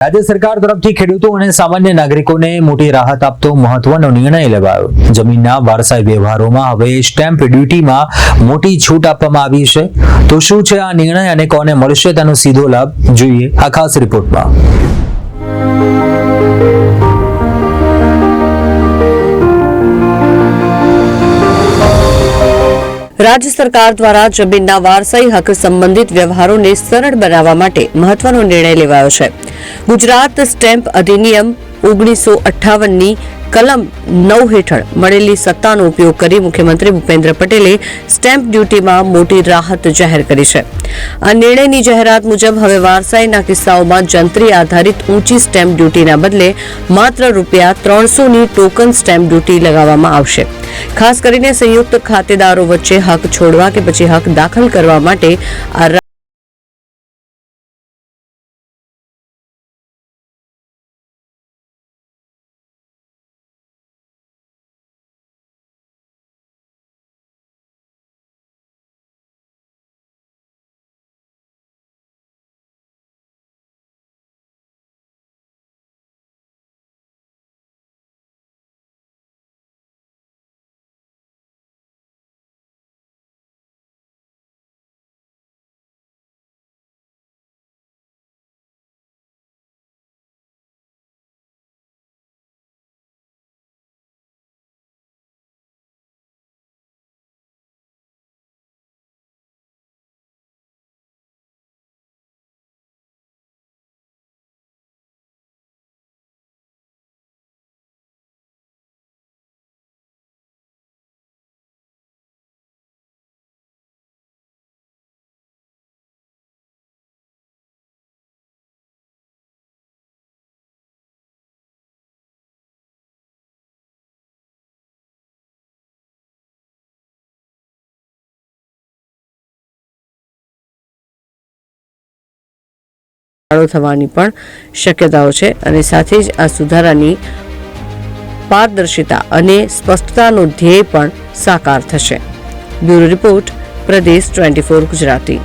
રાજ્ય સરકાર તરફથી ખેડૂતો અને સામાન્ય નાગરિકોને મોટી રાહત આપતો મહત્વનો નિર્ણય લેવાયો। જમીનના વારસાઈ વ્યવહારોમાં હવે સ્ટેમ્પ ડ્યુટીમાં મોટી છૂટ આપવામાં આવી છે। તો શું છે આ નિર્ણય અને કોને મળશે તેનો સીધો લાભ, જોઈએ આ ખાસ રિપોર્ટમાં। राज्य सरकार द्वारा जमीनना वारसाई हक संबंधित व्यवहारों सरल बनावा माटे महत्वनो निर्णय लेवायो छे। गुजरात स्टेम्प अधिनियम 1958 ની कलम 9 हेठळ मळेली सत्तानो उपयोग करी मुख्यमंत्री भूपेन्द्र पटेले स्टेम्प ड्यूटीमां मोटी राहत जाहेर करी छे। आ निर्णयनी जाहेरात मुजब हवे वारसाईना किस्साओमां जंत्री आधारित ऊंची स्टेम्प ड्यूटीना बदले मात्र ₹300 ની टोकन स्टेम्प ड्यूटी लगाववामां आवशे। खास करीने संयुक्त खातेदारो वच्चे हक छोड़वा के पछी हक दाखल करवा माटे आ થવાની પણ શક્યતાઓ છે અને સાથે જ આ સુધારાની પારદર્શિતા અને સ્પષ્ટતાનો ધ્યેય પણ સાકાર થશે। બ્યુરો રિપોર્ટ, પ્રદેશ 24 ગુજરાતી।